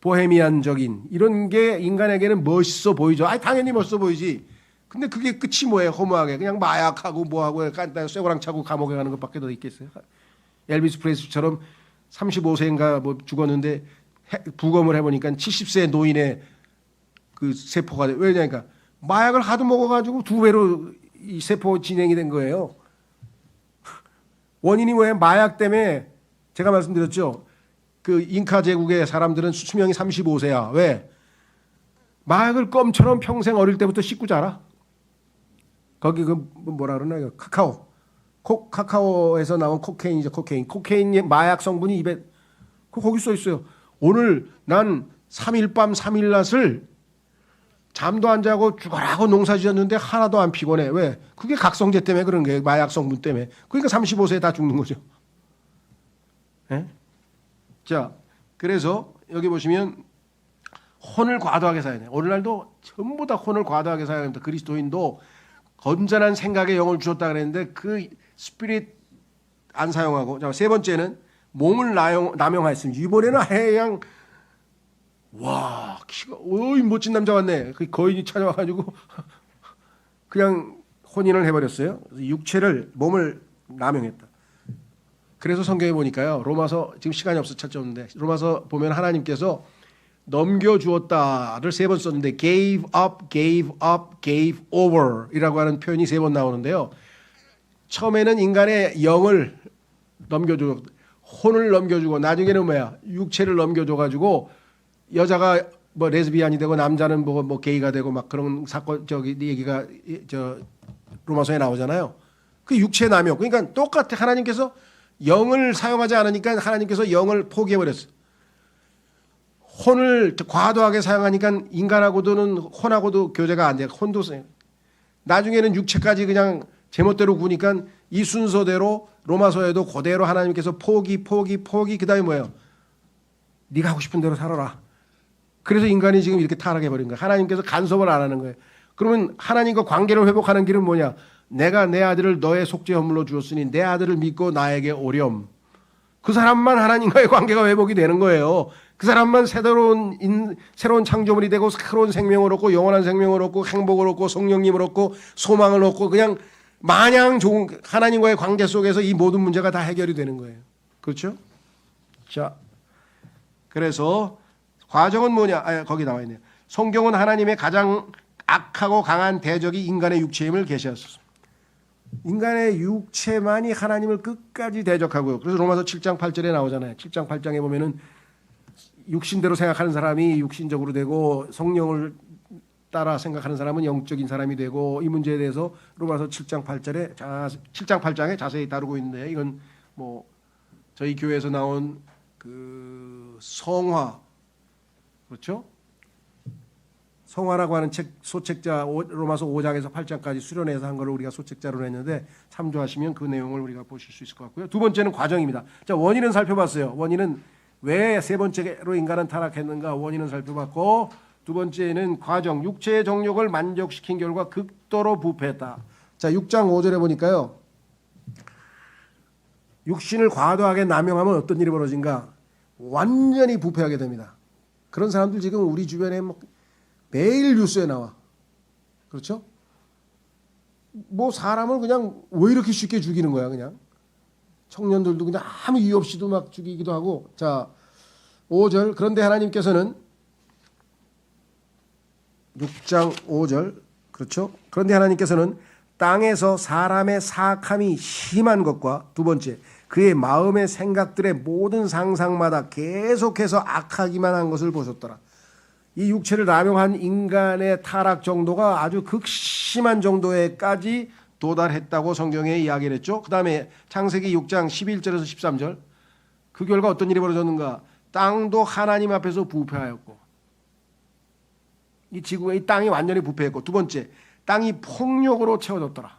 보헤미안적인 이런 게 인간에게는 멋있어 보이죠. 당연히 멋있어 보이지. 근데 그게 끝이 뭐예요? 허무하게 그냥 마약하고 뭐하고 깐다 쇠고랑 차고 감옥에 가는 것밖에 더 있겠어요? 엘비스 프레슬리처럼 35세인가 뭐 죽었는데 부검을 해보니까 70세 노인의 그 세포가 왜냐니까 마약을 하도 먹어가지고 2배로 이 세포 진행이 된 거예요. 원인이 뭐예요? 마약 때문에 제가 말씀드렸죠. 그 잉카 제국의 사람들은 수명이 35세야. 왜? 마약을 껌처럼 평생 어릴 때부터 씻고 자라. 거기 그 뭐라 그러나 카카오. 카카오에서 나온 코케인이죠. 코케인 마약 성분이 입에 거기 써 있어요. 오늘 난 3일 밤 3일 낮을 잠도 안 자고 죽어라고 농사 지었는데 하나도 안 피곤해. 왜? 그게 각성제 때문에 그런 거예요. 마약 성분 때문에. 그러니까 35세에 다 죽는 거죠. 네? 자, 그래서 여기 보시면 혼을 과도하게 사용해요. 오늘날도 전부 다 혼을 과도하게 사용합니다. 그리스도인도 건전한 생각에 영을 주셨다 그랬는데 그 스피릿 안 사용하고. 자, 세 번째는 몸을 남용하였습니다. 이번에는 그냥 와 키가 어이 멋진 남자 왔네. 그 거인이 찾아와가지고 그냥 혼인을 해버렸어요. 육체를 몸을 남용했다. 그래서 성경에 보니까요. 로마서 지금 시간이 없어 찾아오는데 로마서 보면 하나님께서 넘겨주었다를 3번 썼는데 gave up, over 이라고 하는 표현이 3번 나오는데요. 처음에는 인간의 영을 넘겨주고 혼을 넘겨주고 나중에는 뭐야 육체를 넘겨줘가지고 여자가 뭐 레즈비안이 되고 남자는 뭐 게이가 되고 막 그런 사건 얘기가 로마서에 나오잖아요. 그 육체 남용. 그러니까 똑같아. 하나님께서 영을 사용하지 않으니까 하나님께서 영을 포기해버렸어. 혼을 과도하게 사용하니까 인간하고도는 혼하고도 교제가 안 돼. 혼도 써요. 나중에는 육체까지 그냥 제멋대로 구니까 이 순서대로 로마서에도 그대로 하나님께서 포기 그다음에 뭐예요? 네가 하고 싶은 대로 살아라. 그래서 인간이 지금 이렇게 타락해버린 거예요. 하나님께서 간섭을 안 하는 거예요. 그러면 하나님과 관계를 회복하는 길은 뭐냐? 내가 내 아들을 너의 속죄 허물로 주었으니 내 아들을 믿고 나에게 오렴. 그 사람만 하나님과의 관계가 회복이 되는 거예요. 그 사람만 새로운 창조물이 되고 새로운 생명을 얻고 영원한 생명을 얻고 행복을 얻고 성령님을 얻고 소망을 얻고 그냥 마냥 좋은 하나님과의 관계 속에서 이 모든 문제가 다 해결이 되는 거예요. 그렇죠? 자, 그래서 과정은 뭐냐? 거기 나와 있네요. 성경은 하나님의 가장 악하고 강한 대적이 인간의 육체임을 계시하셨습니다. 인간의 육체만이 하나님을 끝까지 대적하고요. 그래서 로마서 7장 8절에 나오잖아요. 7장 8장에 보면은 육신대로 생각하는 사람이 육신적으로 되고 성령을 따라 생각하는 사람은 영적인 사람이 되고 이 문제에 대해서 로마서 7장 8장에 자세히 다루고 있는데 이건 뭐 저희 교회에서 나온 그 성화 그렇죠? 성화라고 하는 책 소책자 로마서 5장에서 8장까지 수련해서 한 걸 우리가 소책자로 했는데 참조하시면 그 내용을 우리가 보실 수 있을 것 같고요. 두 번째는 과정입니다. 자, 원인은 살펴봤어요. 원인은 왜 세 번째로 인간은 타락했는가 원인은 살펴봤고 두 번째는 과정 육체의 정욕을 만족시킨 결과 극도로 부패했다. 자, 6장 5절에 보니까요. 육신을 과도하게 남용하면 어떤 일이 벌어진가? 완전히 부패하게 됩니다. 그런 사람들 지금 우리 주변에 매일 뉴스에 나와. 그렇죠? 뭐 사람을 그냥 왜 이렇게 쉽게 죽이는 거야 그냥. 청년들도 그냥 아무 이유 없이도 막 죽이기도 하고. 자, 5절. 그런데 하나님께서는 6장 5절. 그렇죠? 그런데 하나님께서는 땅에서 사람의 사악함이 심한 것과 두 번째 그의 마음의 생각들의 모든 상상마다 계속해서 악하기만 한 것을 보셨더라. 이 육체를 남용한 인간의 타락 정도가 아주 극심한 정도에까지 도달했다고 성경에 이야기를 했죠. 그 다음에 창세기 6장 11절에서 13절 그 결과 어떤 일이 벌어졌는가? 땅도 하나님 앞에서 부패하였고 이 지구의 이 땅이 완전히 부패했고 두 번째 땅이 폭력으로 채워졌더라.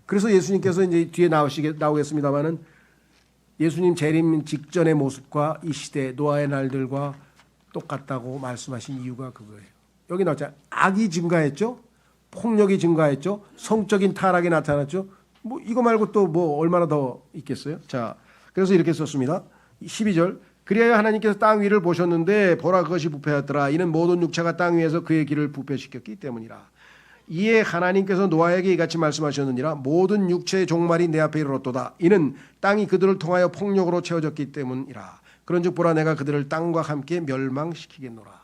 그래서 예수님께서 이제 뒤에 나오겠습니다만은 예수님 재림 직전의 모습과 이 시대 노아의 날들과 똑같다고 말씀하신 이유가 그거예요. 여기 나왔잖아요. 악이 증가했죠. 폭력이 증가했죠. 성적인 타락이 나타났죠. 뭐 이거 말고 또 뭐 얼마나 더 있겠어요? 자, 그래서 이렇게 썼습니다. 12절. 그리하여 하나님께서 땅 위를 보셨는데 보라 그것이 부패하였더라. 이는 모든 육체가 땅 위에서 그의 길을 부패시켰기 때문이라. 이에 하나님께서 노아에게 이같이 말씀하셨느니라. 모든 육체의 종말이 내 앞에 이르렀도다. 이는 땅이 그들을 통하여 폭력으로 채워졌기 때문이라. 그런즉 보라 내가 그들을 땅과 함께 멸망시키겠노라.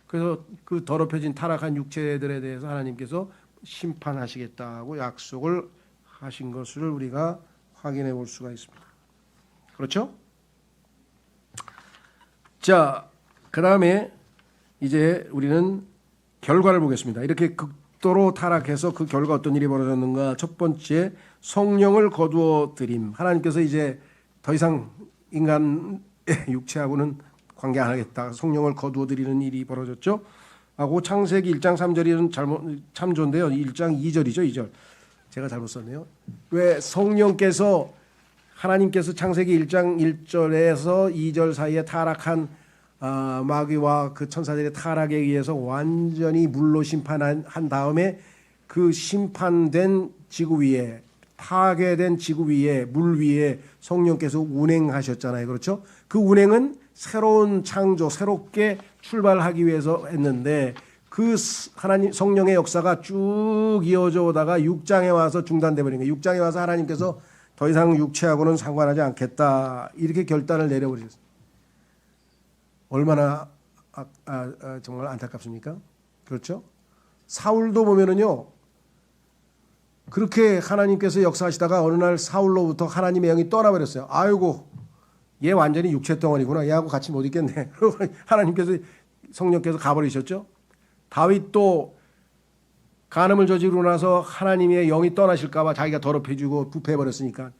그래서 그 더럽혀진 타락한 육체들에 대해서 하나님께서 심판하시겠다고 약속을 하신 것을 우리가 확인해 볼 수가 있습니다. 그렇죠? 자, 그 다음에 이제 우리는 결과를 보겠습니다. 이렇게 극도로 타락해서 그 결과 어떤 일이 벌어졌는가? 첫 번째, 성령을 거두어 드림. 하나님께서 이제 더 이상 인간의 육체하고는 관계 안 하겠다. 성령을 거두어 드리는 일이 벌어졌죠. 하고 창세기 1장 3절은 참 좋은데요. 1장 2절이죠. 2절. 제가 잘못 썼네요. 왜 성령께서 하나님께서 창세기 1장 1절에서 2절 사이에 타락한 마귀와 그 천사들의 타락에 의해서 완전히 물로 심판한 다음에 그 심판된 지구 위에 파괴된 지구 위에 물 위에 성령께서 운행하셨잖아요. 그렇죠? 그 운행은 새로운 창조, 새롭게 출발하기 위해서 했는데 그 하나님 성령의 역사가 쭉 이어져 오다가 6장에 와서 중단돼 버린 거예요. 6장에 와서 하나님께서 더 이상 육체하고는 상관하지 않겠다 이렇게 결단을 내려버리셨어요. 얼마나 정말 안타깝습니까? 그렇죠? 사울도 보면은요. 그렇게 하나님께서 역사하시다가 어느 날 사울로부터 하나님의 영이 떠나버렸어요. 아이고 얘 완전히 육체 덩어리구나. 얘하고 같이 못 있겠네. 하나님께서 성령께서 가버리셨죠. 다윗도 간음을 저지르고 나서 하나님의 영이 떠나실까 봐 자기가 더럽혀지고 부패해버렸으니까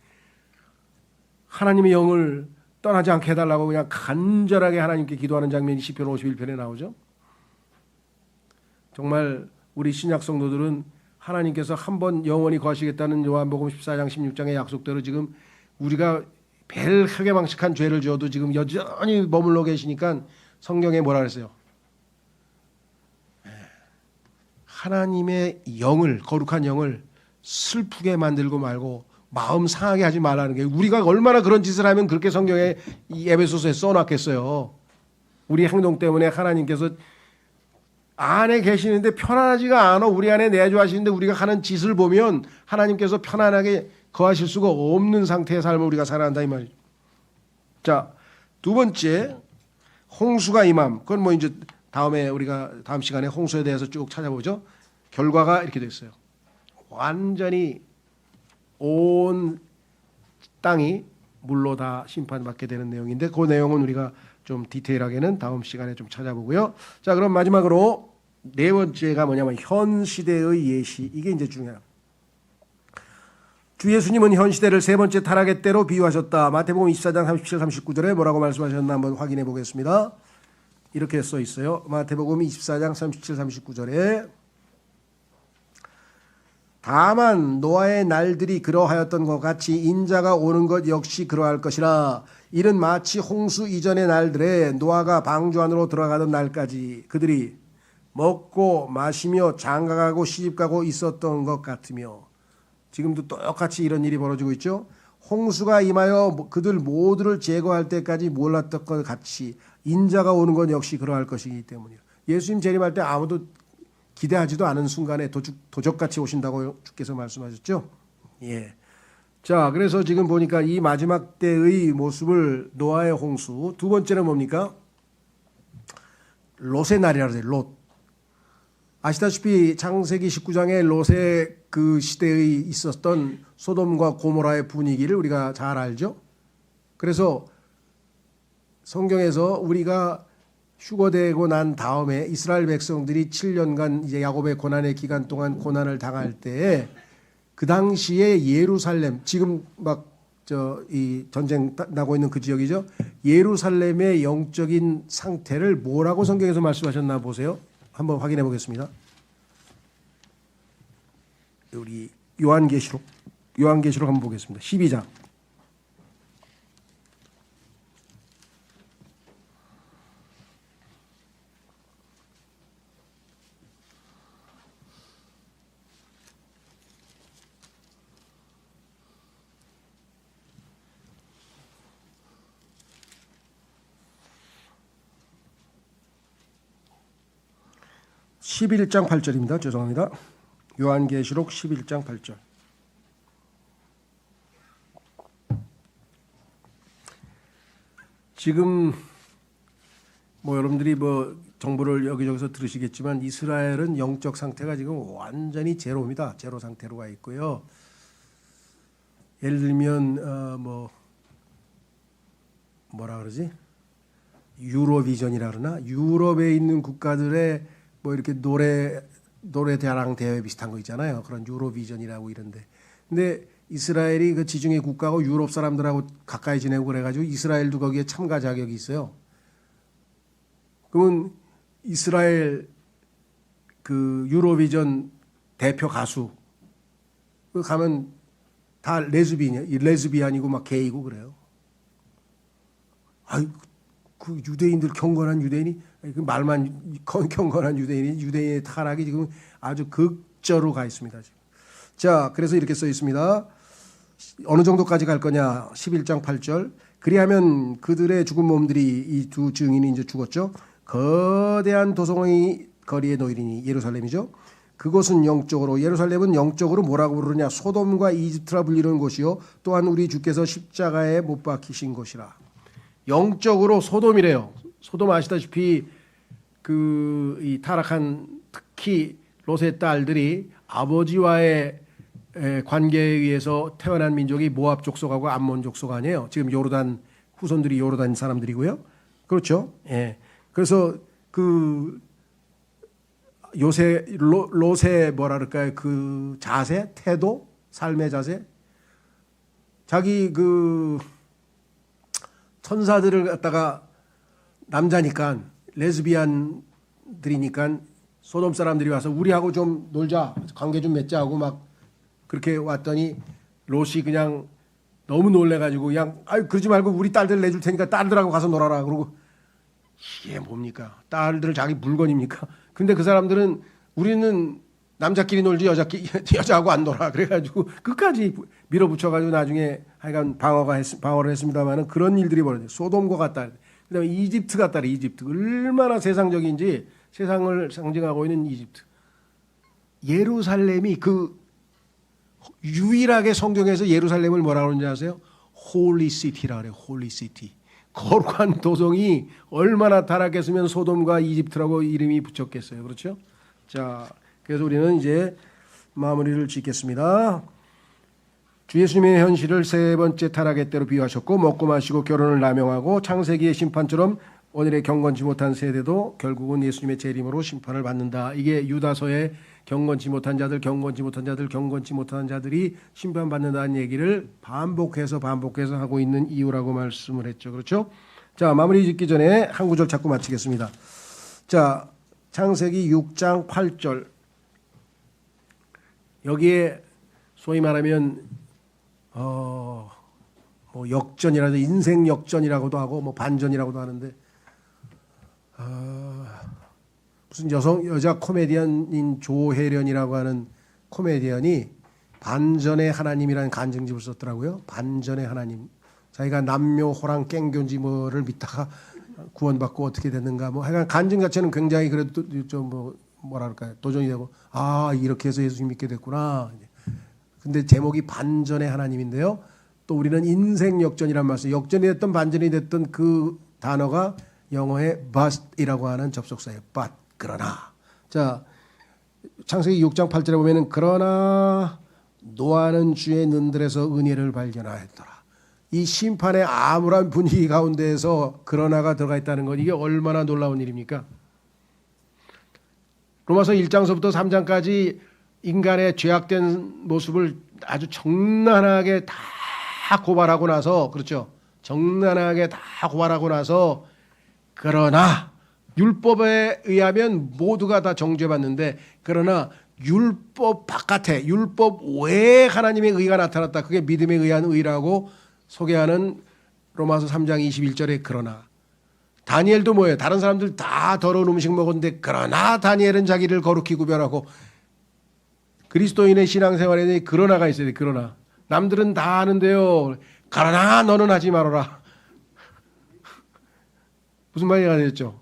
하나님의 영을 떠나지 않게 해달라고 그냥 간절하게 하나님께 기도하는 장면이 시편 51편에 나오죠. 정말 우리 신약 성도들은 하나님께서 한번 영원히 거하시겠다는 요한복음 14장 16장의 약속대로 지금 우리가 별 크게 망측한 죄를 지어도 지금 여전히 머물러 계시니까 성경에 뭐라 그랬어요? 하나님의 영을, 거룩한 영을 슬프게 만들고 말고 마음 상하게 하지 말라는 게, 우리가 얼마나 그런 짓을 하면 그렇게 성경에 이 에베소서에 써놨겠어요. 우리 행동 때문에 하나님께서 안에 계시는데 편안하지가 않아. 우리 안에 내주하시는데 우리가 하는 짓을 보면 하나님께서 편안하게 거하실 수가 없는 상태의 삶을 우리가 살아간다 이 말이죠. 자, 두 번째, 홍수가 임함. 그건 뭐 이제 다음에 우리가 다음 시간에 홍수에 대해서 쭉 찾아보죠. 결과가 이렇게 됐어요. 완전히 온 땅이 물로 다 심판받게 되는 내용인데, 그 내용은 우리가 좀 디테일하게는 다음 시간에 좀 찾아보고요. 자, 그럼 마지막으로 네 번째가 뭐냐면 현 시대의 예시. 이게 이제 중요해요. 주 예수님은 현 시대를 세 번째 타락의 때로 비유하셨다. 마태복음 24장 37, 39절에 뭐라고 말씀하셨나 한번 확인해 보겠습니다. 이렇게 써 있어요. 마태복음 24장 37, 39절에 다만 노아의 날들이 그러하였던 것 같이 인자가 오는 것 역시 그러할 것이라. 이는 마치 홍수 이전의 날들에 노아가 방주 안으로 들어가던 날까지 그들이 먹고 마시며 장가가고 시집가고 있었던 것 같으며. 지금도 똑같이 이런 일이 벌어지고 있죠. 홍수가 임하여 그들 모두를 제거할 때까지 몰랐던 것 같이 인자가 오는 것 역시 그러할 것이기 때문이요. 예수님 재림할 때 아무도 기대하지도 않은 순간에 도적같이 오신다고 주께서 말씀하셨죠. 예. 자, 그래서 지금 보니까 이 마지막 때의 모습을 노아의 홍수, 두 번째는 뭡니까? 롯의 날이라 그래요. 롯. 아시다시피 창세기 19장에 롯의 그 시대에 있었던 소돔과 고모라의 분위기를 우리가 잘 알죠. 그래서 성경에서 우리가 휴거되고 난 다음에 이스라엘 백성들이 7년간 이제 야곱의 고난의 기간 동안 고난을 당할 때에 그 당시에 예루살렘, 지금 막 이 전쟁 나고 있는 그 지역이죠. 예루살렘의 영적인 상태를 뭐라고 성경에서 말씀하셨나 보세요. 한번 확인해 보겠습니다. 우리 요한계시록 한번 보겠습니다. 12장. (11장 8절입니다) 죄송합니다. 요한계시록 11장 8절. 지금 뭐 여러분들이 뭐 정보를 여기저기서 들으시겠지만 이스라엘은 영적 상태가 지금 완전히 제로입니다. 제로 상태로 가 있고요. 예를 들면 뭐라 그러지? 유로비전이라 그러나, 유럽에 있는 국가들의 뭐 이렇게 노래 대랑 대회 비슷한 거 있잖아요. 그런 유로비전이라고 이런데. 근데 이스라엘이 그 지중해 국가고 유럽 사람들하고 가까이 지내고 그래가지고 이스라엘도 거기에 참가 자격이 있어요. 그러면 이스라엘 그 유로비전 대표 가수 그 가면 다 레즈비안이고 막 게이고 그래요. 아이, 그 유대인들 경건한 유대인이, 그 말만 경건한 유대인의 타락이 지금 아주 극저로 가 있습니다. 지금. 자, 그래서 이렇게 써 있습니다. 어느 정도까지 갈 거냐? 11장 8절. 그리하면 그들의 죽은 몸들이, 이 두 증인이 이제 죽었죠. 거대한 도성의 거리에 놓이리니, 예루살렘이죠. 그곳은 영적으로, 예루살렘은 영적으로 뭐라고 부르느냐? 소돔과 이집트라 불리는 곳이요, 또한 우리 주께서 십자가에 못 박히신 곳이라. 영적으로 소돔이래요. 소돔 아시다시피 이 타락한 특히 롯의 딸들이 아버지와의 관계에 의해서 태어난 민족이 모압 족속하고 암몬 족속 아니에요. 지금 요르단 후손들이 요르단 사람들이고요. 그렇죠? 예. 그래서 그 롯의 뭐라 그럴까요? 그 자세, 태도, 삶의 자세, 자기 그 천사들을 갖다가 남자니까 레즈비안들이니까 소돔 사람들이 와서 우리하고 좀 놀자, 관계 좀 맺자 하고 막 그렇게 왔더니 롯이 그냥 너무 놀래가지고 그냥 그러지 말고 우리 딸들 내줄 테니까 딸들하고 가서 놀아라. 그러고 이게 뭡니까? 딸들 자기 물건입니까? 근데 그 사람들은 우리는 남자끼리 놀지 여자하고 안 놀아. 그래가지고 끝까지 밀어붙여가지고 나중에 하여간 방어를 했습니다만은 그런 일들이 벌어져요. 소돔과 같다. 그다음에 이집트 같다. 이집트 얼마나 세상적인지 세상을 상징하고 있는 이집트. 예루살렘이 그 유일하게 성경에서 예루살렘을 뭐라고 그러는지 아세요? 홀리 시티라 그래요. 홀리 시티. 거룩한 도성이 얼마나 타락했으면 소돔과 이집트라고 이름이 붙였겠어요. 그렇죠? 자, 그래서 우리는 이제 마무리를 짓겠습니다. 주 예수님의 현실을 세 번째 타락의 때로 비유하셨고 먹고 마시고 결혼을 남용하고 창세기의 심판처럼 오늘의 경건치 못한 세대도 결국은 예수님의 재림으로 심판을 받는다. 이게 유다서의 경건치 못한 자들이 심판받는다는 얘기를 반복해서 하고 있는 이유라고 말씀을 했죠. 그렇죠? 자, 마무리 짓기 전에 한 구절 찾고 마치겠습니다. 자, 창세기 6장 8절. 여기에 소위 말하면 뭐 역전이라도 인생 역전이라고도 하고 뭐 반전이라고도 하는데 무슨 여자 코미디언인 조혜련이라고 하는 코미디언이 반전의 하나님이라는 간증집을 썼더라고요. 반전의 하나님. 자기가 남묘 호랑 깽교인지 뭐를 믿다가 구원받고 어떻게 됐는가 뭐 하여간 간증 자체는 굉장히 그래도 좀 뭐랄까요 도전이 되고 이렇게 해서 예수 믿게 됐구나. 근데 제목이 반전의 하나님인데요. 또 우리는 인생 역전이란 말씀. 역전이 됐던 반전이 됐던 그 단어가 영어의 but이라고 하는 접속사예요. but. 그러나. 자, 창세기 6장 8절에 보면은 그러나 노아는 주의 눈들에서 은혜를 발견하였더라. 이 심판의 암울한 분위기 가운데에서 그러나가 들어가 있다는 건 이게 얼마나 놀라운 일입니까? 로마서 1장서부터 3장까지 인간의 죄악된 모습을 아주 정난하게 다 고발하고 나서 그렇죠. 정난하게 다 고발하고 나서 그러나 율법에 의하면 모두가 다 정죄받는데 그러나 율법 바깥에 율법 외에 하나님의 의가 나타났다. 그게 믿음에 의한 의라고 소개하는 로마서 3장 21절에 그러나 다니엘도 뭐예요? 다른 사람들 다 더러운 음식 먹었는데 그러나 다니엘은 자기를 거룩히 구별하고 그리스도인의 신앙생활에 그러나가 있어야 돼. 그러나 남들은 다 하는데요. 그러나 너는 하지 말아라. 무슨 말이가 되겠죠?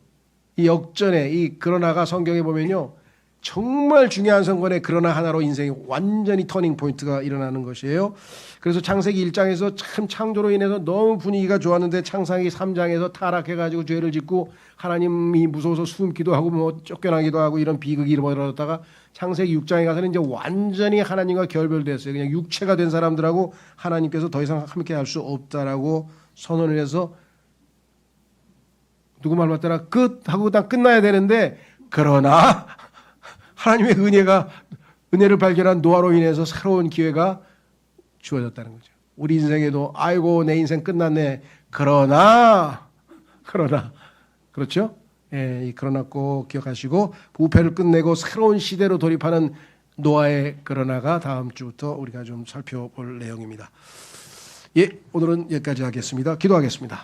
이 역전의 이 그러나가 성경에 보면요. 정말 중요한 선권의 그러나 하나로 인생이 완전히 터닝 포인트가 일어나는 것이에요. 그래서 창세기 1장에서 참 창조로 인해서 너무 분위기가 좋았는데 창세기 3장에서 타락해가지고 죄를 짓고 하나님이 무서워서 숨기도 하고 뭐 쫓겨나기도 하고 이런 비극이 일어나다가 창세기 6장에 가서는 이제 완전히 하나님과 결별됐어요. 그냥 육체가 된 사람들하고 하나님께서 더 이상 함께 할 수 없다라고 선언을 해서 누구 말 맞더라 끝 하고 딱 끝나야 되는데 그러나 하나님의 은혜를 발견한 노아로 인해서 새로운 기회가 주어졌다는 거죠. 우리 인생에도 아이고 내 인생 끝났네. 그러나 그렇죠? 예, 이 그러나 꼭 기억하시고 부패를 끝내고 새로운 시대로 돌입하는 노아의 그러나가 다음 주부터 우리가 좀 살펴볼 내용입니다. 예, 오늘은 여기까지 하겠습니다. 기도하겠습니다.